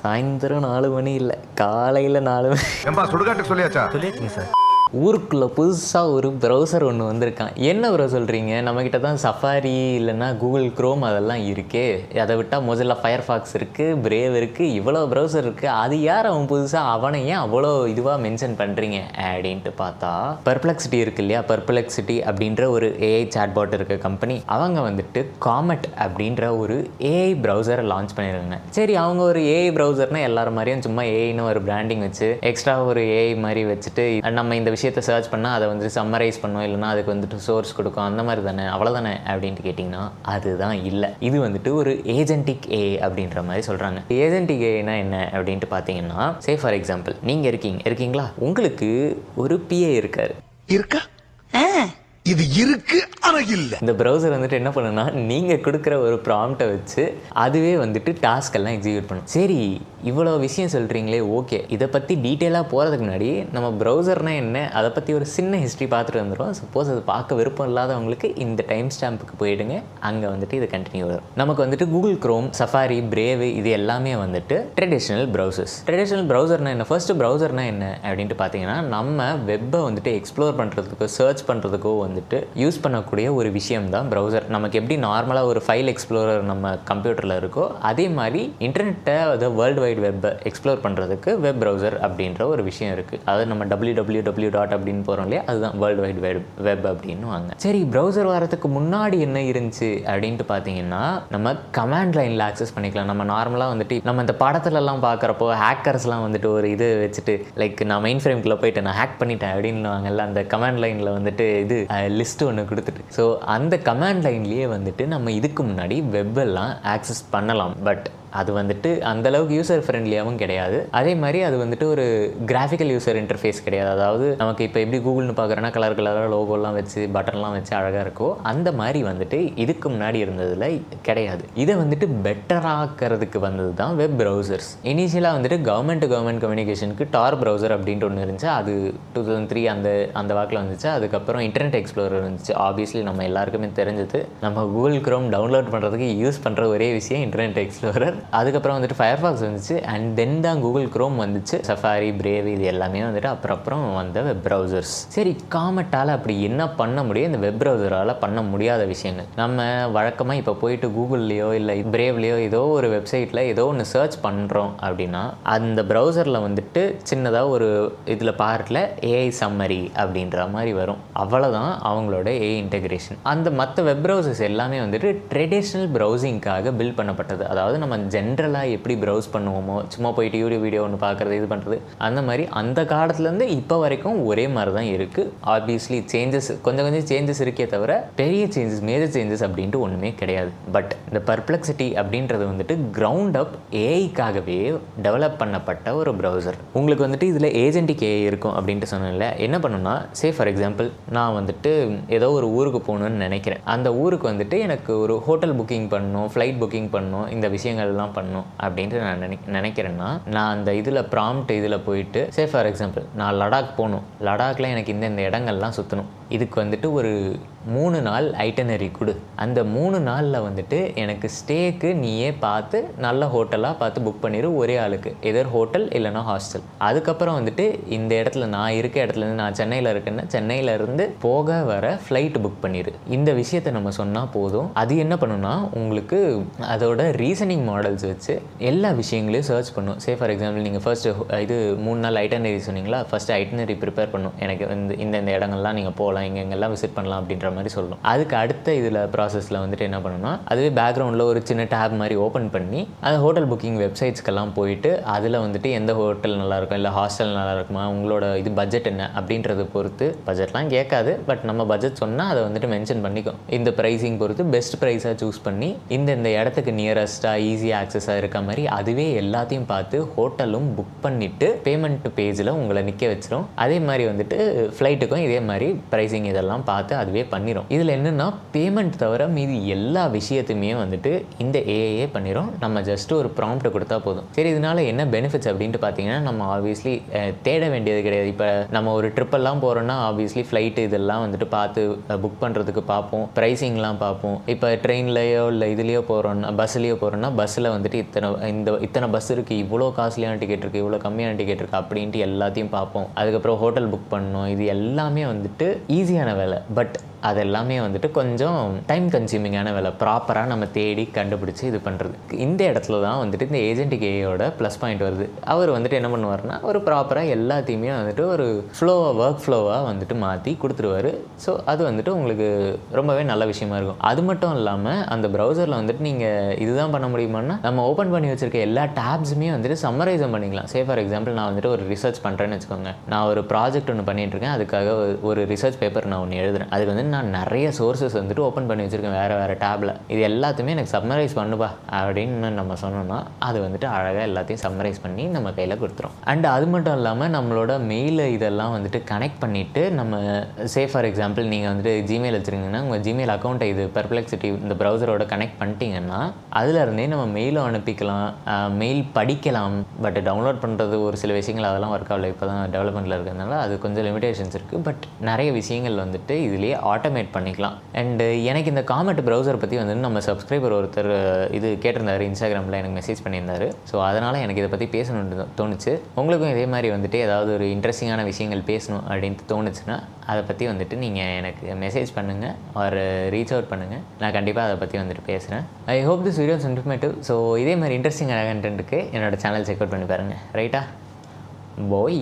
சாயந்தரம் 4 மணி இல்லை, காலையில் 4 மணி. சுடுகாட்டுக்கு சொல்லியாச்சுங்க சார். ஊருக்குள்ளே புதுசாக ஒரு ப்ரௌசர் ஒன்று வந்திருக்கான். என்ன ப்ரோ சொல்கிறீங்க? நம்மக்கிட்ட தான் சஃபாரி இல்லைன்னா கூகுள் க்ரோம் அதெல்லாம் இருக்கே. அதை விட்டால் மொசில்லா ஃபயர்ஃபாக்ஸ் இருக்குது, பிரேவ் இருக்குது, இவ்வளோ ப்ரௌசர் இருக்குது. அது யார் அவன் புதுசாக அவனை ஏன் அவ்வளோ இதுவாக மென்ஷன் பண்ணுறீங்க அப்படின்ட்டு பார்த்தா, பெர்ப்ளெக்சிட்டி இருக்கு இல்லையா, பெர்ப்ளெக்சிட்டி அப்படின்ற ஒரு ஏஐ சாட்பாட் இருக்க கம்பெனி, அவங்க வந்துட்டு காமெட் அப்படின்ற ஒரு ஏஐ ப்ரௌசரை லான்ச் பண்ணியிருக்காங்க. சரி, அவங்க ஒரு ஏஐ ப்ரௌசர்னால் எல்லாரும் மாதிரியும் சும்மா ஏஐன்னு ஒரு பிராண்டிங் வச்சு எக்ஸ்ட்ரா ஒரு ஏஐ மாதிரி வச்சுட்டு நம்ம இந்த விஷயத்தை சர்ச் பண்ணால் அதை வந்து சம்மரைஸ் பண்ணும், இல்லைனா அதுக்கு வந்துட்டு சோர்ஸ் கொடுக்கும், அந்த மாதிரி தானே, அவ்வளோதானே அப்படின்ட்டு கேட்டிங்கன்னா அதுதான் இல்லை. இது வந்துட்டு ஒரு ஏஜென்டிக் ஏஐ அப்படின்ற மாதிரி சொல்கிறாங்க. ஏஜென்டிக் ஏஐனா என்ன அப்படின்ட்டு பார்த்தீங்கன்னா, சே ஃபார் எக்ஸாம்பிள் நீங்கள் இருக்கீங்களா, உங்களுக்கு ஒரு பிஏ இருக்காரு. இது இருக்கு ஆனா இல்ல. இந்த ப்ரௌசர் வந்துட்டு என்ன பண்ணுன்னா, நீங்கள் கொடுக்குற ஒரு ப்ராம்ப்டை வச்சு அதுவே வந்துட்டு டாஸ்க் எல்லாம் எக்ஸிக்யூட் பண்ணும். சரி, இவ்வளோ விஷயம் சொல்கிறீங்களே, ஓகே. இதை பற்றி டீட்டெயிலாக போகிறதுக்கு முன்னாடி நம்ம ப்ரௌசர்னால் என்ன, அதை பற்றி ஒரு சின்ன ஹிஸ்ட்ரி பார்த்துட்டு வந்துடும். சப்போஸ் அது பார்க்க விருப்பம் இல்லாதவங்களுக்கு இந்த டைம் ஸ்டாம்புக்கு போயிடுங்க, அங்கே வந்துட்டு இது கண்டினியூ வரும். நமக்கு வந்துட்டு கூகுள் க்ரோம், சஃபாரி, பிரேவ் இது எல்லாமே வந்துட்டு ட்ரெடிஷ்னல் ப்ரௌசர்ஸ். ட்ரெடிஷ்னல் ப்ரௌசர்னால் என்ன, ஃபர்ஸ்ட்டு ப்ரௌசர்னால் என்ன அப்படின்ட்டு பார்த்தீங்கன்னா, நம்ம வெப்பை வந்துட்டு எக்ஸ்ப்ளோர் பண்ணுறதுக்கோ சர்ச் பண்ணுறதுக்கோ வந்துட்டு யூஸ் பண்ணக்கூடிய ஒரு விஷயம் தான் ப்ரௌசர். நமக்கு எப்படி நார்மலாக ஒரு ஃபைல் எக்ஸ்ப்ளோரர் நம்ம கம்ப்யூட்டரில் இருக்கோ, அதே மாதிரி இன்டர்நெட்டை அதை வேர்ல்டு வைட் வெப்பை எக்ஸ்ப்ளோர் பண்ணுறதுக்கு வெப் ப்ரௌசர் அப்படின்ற ஒரு விஷயம் இருக்குது. அதாவது நம்ம www அப்படின்னு போகிறோம் இல்லையா, அதுதான் வேர்ல்டு வைட் வெப் அப்படின்னு வாங்க. சரி, ப்ரௌசர் வரதுக்கு முன்னாடி என்ன இருந்துச்சு அப்படின்ட்டு பார்த்தீங்கன்னா, நம்ம கமாண்ட் லைனில் ஆக்சஸ் பண்ணிக்கலாம். நம்ம நார்மலாக வந்துட்டு நம்ம இந்த படத்துலலாம் பார்க்குறப்போ ஹேக்கர்ஸ்லாம் வந்துட்டு ஒரு இது வச்சுட்டு, லைக் நான் மெயின் ஃப்ரேம்குள்ளே போயிட்டு நான் ஹேக் பண்ணிட்டேன் அப்படின்னு வாங்கல்ல, அந்த கமாண்ட் லைனில் வந்துட்டு இது லிஸ்ட்டு ஒன்று கொடுத்துட்டு, ஸோ அந்த கமாண்ட் லைன்லேயே வந்துட்டு நம்ம இதுக்கு முன்னாடி வெப்பெல்லாம் ஆக்சஸ் பண்ணலாம். பட் அது வந்துட்டு அந்தளவுக்கு யூசர் ஃப்ரெண்ட்லியாகவும் கிடையாது. அதே மாதிரி அது வந்துட்டு ஒரு கிராஃபிக்கல் யூசர் இன்டர்ஃபேஸ் கிடையாது. அதாவது நமக்கு இப்போ எப்படி கூகுள்னு பார்க்குறோன்னா கலர் கலராக லோகோலாம் வச்சு பட்டன்லாம் வச்சு அழகாக இருக்கோ, அந்த மாதிரி வந்துட்டு இதுக்கு முன்னாடி இருந்ததில் கிடையாது. இதை வந்துட்டு பெட்டராக்கிறதுக்கு வந்தது தான் வெப் ப்ரௌசர்ஸ். இனிஷியலாக வந்துட்டு கவர்மெண்ட் டு கவர்மெண்ட் கம்யூனிகேஷனுக்கு டார் ப்ரௌசர் அப்படின்ட்டு ஒன்று இருந்துச்சு. அது 2003 அந்த வாக்கில் வந்துச்சு. அதுக்கப்புறம் இன்டர்நெட் எக்ஸ்ப்ளோரர் வந்துச்சு. ஆப்வியஸ்லி நம்ம எல்லாருக்குமே தெரிஞ்சது, நம்ம கூகுள் க்ரோம் டவுன்லோட் பண்ணுறதுக்கு யூஸ் பண்ணுற ஒரே விஷயம் இன்டர்நெட் எக்ஸ்ப்ளோரர். அதுக்கப்புறம் வந்துட்டு ஃபயர்ஃபாக்ஸ் வந்துச்சு, அண்ட் தென் தான் கூகுள் க்ரோம் வந்துச்சு. சஃபாரி, பிரேவ் இது எல்லாமே வந்துட்டு அப்புறம் வந்த வெப் ப்ரௌசர்ஸ். சரி, காமெட்டால் அப்படி என்ன பண்ண முடியும், இந்த வெப் ப்ரௌசரால் பண்ண முடியாத விஷயங்கள்? நம்ம வழக்கமாக இப்போ போயிட்டு கூகுள்லேயோ இல்லை பிரேவ்லேயோ ஏதோ ஒரு வெப்சைட்டில் ஏதோ ஒன்று சர்ச் பண்ணுறோம் அப்படின்னா, அந்த ப்ரௌசரில் வந்துட்டு சின்னதாக ஒரு இதில் பார்ட்டில் ஏஐ சம்மரி அப்படின்ற மாதிரி வரும். அவ்வளோதான் அவங்களோட ஏஐ இன்டெகிரேஷன். அந்த மற்ற வெப் ப்ரௌசர்ஸ் எல்லாமே வந்துட்டு ட்ரெடிஷ்னல் ப்ரௌசிங்காக பில்ட் பண்ணப்பட்டது. அதாவது நம்ம ஜென்ரலாக எப்படி ப்ரௌஸ் பண்ணுவோமோ, சும்மா போயிட்டு யூடியூப் வீடியோ ஒன்று பார்க்குறது, இது பண்ணுறது, அந்த மாதிரி அந்த காலத்துலேருந்து இப்போ வரைக்கும் ஒரே மாதிரி தான் இருக்குது. ஆப்வியஸ்லி சேஞ்சஸ் கொஞ்சம் சேஞ்சஸ் இருக்கே தவிர பெரிய சேஞ்சஸ், மேஜர் சேஞ்சஸ் அப்படின்ட்டு ஒன்றுமே கிடையாது. பட் இந்த பெர்ப்ளெக்சிட்டி அப்படின்றது வந்துட்டு கிரவுண்ட் அப் ஏஐக்காகவே டெவலப் பண்ணப்பட்ட ஒரு ப்ரௌசர். உங்களுக்கு வந்துட்டு இதில் ஏஜென்டிக் ஏஐ இருக்கும் அப்படின்ட்டு சொன்னேன்ல, என்ன பண்ணுன்னா, சே ஃபார் எக்ஸாம்பிள் நான் வந்துட்டு ஏதோ ஒரு ஊருக்கு போகணுன்னு நினைக்கிறேன். அந்த ஊருக்கு வந்துட்டு எனக்கு ஒரு ஹோட்டல் புக்கிங் பண்ணணும், ஃப்ளைட் புக்கிங் பண்ணணும், இந்த விஷயங்கள்லாம் பண்ணும் அப்படின்ட்டு நான் நினைக்கிறேன்னா, நான் அந்த இதில் ப்ராம்ப்ட் இதில் போயிட்டு, சே ஃபார் எக்ஸாம்பிள் நான் லடாக் போகணும், லடாக்ல எனக்கு இந்த இடங்கள்லாம் சுற்றணும், இதுக்கு வந்துட்டு ஒரு 3 நாள் ஐட்டனரி கொடு, அந்த 3 நாளில் வந்துட்டு எனக்கு ஸ்டேக்கு நீயே பார்த்து நல்ல ஹோட்டலாக பார்த்து புக் பண்ணிடு, ஒரே ஆளுக்கு, எதர் ஹோட்டல் இல்லைனா ஹாஸ்டல். அதுக்கப்புறம் வந்துட்டு இந்த இடத்துல நான் இருக்க இடத்துலேருந்து, நான் சென்னையில் இருக்கேன்னா சென்னையிலேருந்து போக வர ஃப்ளைட்டு புக் பண்ணிடு. இந்த விஷயத்தை நம்ம சொன்னால் போதும். அது என்ன பண்ணுன்னா, உங்களுக்கு அதோட ரீசனிங் மாடல்ஸ் வச்சு எல்லா விஷயங்களையும் சர்ச் பண்ணும். சே ஃபார் எக்ஸாம்பிள் நீங்கள் ஃபர்ஸ்ட் இது 3 நாள் ஐட்டனரி சொன்னீங்களா, ஃபர்ஸ்ட் ஐட்டனரி ப்ரிப்பேர் பண்ணும், எனக்கு இந்த இடங்கள்லாம் நீங்கள் போகலாம், எங்கெங்கெல்லாம் விசிட் பண்ணலாம் அப்படின்ற மாதிரி சொல்லணும். அதுக்கு அடுத்த இதில் ப்ராசஸில் வந்துட்டு என்ன பண்ணணும்னா, அதுவே பேக்ரவுண்டில் ஒரு சின்ன டேப் மாதிரி ஓப்பன் பண்ணி அந்த ஹோட்டல் புக்கிங் வெப்சைட்ஸ்க்கெல்லாம் போயிட்டு அதில் வந்துட்டு எந்த ஹோட்டல் நல்லாயிருக்கும், இல்லை ஹாஸ்டல் நல்லா இருக்குமா, உங்களோட இது பட்ஜெட் என்ன அப்படின்றத பொறுத்து, பட்ஜெட்லாம் கேட்காது, பட் நம்ம பட்ஜெட் சொன்னால் அதை வந்துட்டு மென்ஷன் பண்ணிக்கும். இந்த ப்ரைஸிங் பொறுத்து பெஸ்ட் ப்ரைஸாக சூஸ் பண்ணி இந்த இடத்துக்கு நியரஸ்ட்டாக ஈஸியாக ஆக்சஸாக இருக்க மாதிரி அதுவே எல்லாத்தையும் பார்த்து ஹோட்டலும் புக் பண்ணிவிட்டு பேமெண்ட் பேஜில் உங்களை நிற்க வச்சிடும். அதே மாதிரி வந்துட்டு ஃப்ளைட்டுக்கும் இதே மாதிரி ப்ரைஸிங் இதெல்லாம் பார்த்து அதுவே பண்ணி பண்ணிடும். இதில் என்னென்னா பேமெண்ட் தவிர மீதி எல்லா விஷயத்தையுமே வந்துட்டு இந்த ஏஐயே பண்ணிடும். நம்ம ஜஸ்ட் ஒரு ப்ராம்ப்ட் கொடுத்தா போதும். சரி, இதனால என்ன பெனிஃபிட்ஸ் அப்படின்ட்டு பார்த்தீங்கன்னா, நம்ம ஆப்வியஸ்லி தேட வேண்டியது கிடையாது. இப்போ நம்ம ஒரு ட்ரிப்பெல்லாம் போகிறோன்னா ஆப்வியஸ்லி ஃப்ளைட்டு இதெல்லாம் வந்துட்டு பார்த்து புக் பண்ணுறதுக்கு பார்ப்போம், ப்ரைஸிங்லாம் பார்ப்போம். இப்போ ட்ரெயின்லையோ இல்லை இதுலேயோ போகிறோன்னா, பஸ்ஸுலேயோ போகிறோன்னா பஸ்ஸில் வந்துட்டு இத்தனை பஸ் இருக்குது, இவ்வளோ காஸ்ட்லியான டிக்கெட் இருக்குது, இவ்வளோ கம்மியான டிக்கெட் இருக்குது அப்படின்ட்டு எல்லாத்தையும் பார்ப்போம். அதுக்கப்புறம் ஹோட்டல் புக் பண்ணணும். இது எல்லாமே வந்துட்டு ஈஸியான வேலை. பட் அது எல்லாமே வந்துட்டு கொஞ்சம் டைம் கன்சியூமிங்கான வேலை. ப்ராப்பராக நம்ம தேடி கண்டுபிடிச்சி இது பண்ணுறது. இந்த இடத்துல தான் வந்துட்டு இந்த ஏஜென்டிக் ஏஐயோட ப்ளஸ் பாயிண்ட் வருது. அவர் வந்துட்டு என்ன பண்ணுவார்னா, ஒரு ப்ராப்பராக எல்லாத்தையுமே வந்துட்டு ஒரு ஒர்க் ஃப்ளோவாக வந்துட்டு மாற்றி கொடுத்துருவார். ஸோ அது வந்துட்டு உங்களுக்கு ரொம்பவே நல்ல விஷயமா இருக்கும். அது மட்டும் இல்லாமல் அந்த ப்ரௌசரில் வந்துட்டு நீங்கள் இதுதான் பண்ண முடியுமான்னா, நம்ம ஓப்பன் பண்ணி வச்சுருக்க எல்லா டேப்ஸுமே வந்துட்டு சம்மரைஸும் பண்ணிக்கலாம். ஃபார் எக்ஸாம்பிள், நான் வந்துட்டு ஒரு ரிசர்ச் பண்ணுறேன்னு வச்சுக்கோங்க. நான் ஒரு ப்ராஜெக்ட் ஒன்று பண்ணிகிட்ருக்கேன். அதுக்காக ஒரு ரிசர்ச் பேப்பர் நான் ஒன்று எழுதுறேன். அதுக்கு வந்து நான் நிறைய சோர்ஸஸ் வந்துட்டு ஓப்பன் பண்ணி வச்சுருக்கேன் வேறு டேப்பில். இது எல்லாத்தையுமே எனக்கு சம்மரைஸ் பண்ணுப்பா அப்படின்னு நம்ம சொன்னோம்னா அது வந்துட்டு அழகாக எல்லாத்தையும் சம்மரைஸ் பண்ணி நம்ம கையில் கொடுத்துரும். அண்ட் அது மட்டும் இல்லாமல் நம்மளோட மெயில் இதெல்லாம் வந்துட்டு கனெக்ட் பண்ணிவிட்டு நம்ம ஃபார் எக்ஸாம்பிள் நீங்கள் வந்துட்டு ஜிமெயில் வச்சுருக்கீங்கன்னா உங்கள் ஜிமெயில் அக்கௌண்ட்டை இது பெர்ப்ளெக்சிட்டி இந்த ப்ரௌசரோட கனெக்ட் பண்ணிட்டீங்கன்னா அதுலேருந்தே நம்ம மெயிலும் அனுப்பிக்கலாம், மெயில் படிக்கலாம். பட் டவுன்லோட் பண்ணுறது ஒரு சில விஷயங்கள் அதெல்லாம் ஒர்க் ஆகல. இப்போ தான் டெவலப்மெண்ட்டில் இருக்கிறதுனால அது கொஞ்சம் லிமிடேஷன்ஸ் இருக்குது. பட் நிறைய விஷயங்கள் வந்துட்டு இதுலேயே ஆட்டோமேட் பண்ணிக்கலாம். அண்டு எனக்கு இந்த காமெட் ப்ரௌசர் பற்றி வந்து நம்ம சப்ஸ்கிரைபர் ஒருத்தர் இது கேட்டிருந்தார், இன்ஸ்டாகிராமில் எனக்கு மெசேஜ் பண்ணியிருந்தார். ஸோ அதனால் எனக்கு இதை பற்றி பேசணுன்னு தோணுச்சு. உங்களுக்கும் இதே மாதிரி வந்துட்டு ஏதாவது ஒரு இன்ட்ரெஸ்டிங்கான விஷயங்கள் பேசணும் அப்படின்ட்டு தோணுச்சுன்னா அதை பற்றி வந்துட்டு நீங்கள் எனக்கு மெசேஜ் பண்ணுங்கள், ஒரு ரீச் அவுட் பண்ணுங்கள். நான் கண்டிப்பாக அதை பற்றி வந்துட்டு பேசுகிறேன். I hope this videos informative. So இதே மாதிரி இன்ட்ரெஸ்டிங்கான கண்டென்ட்டுக்கு என்னோடய சேனல் செக் அவுட் பண்ணி பாருங்கள். ரைட்டா? பாய்.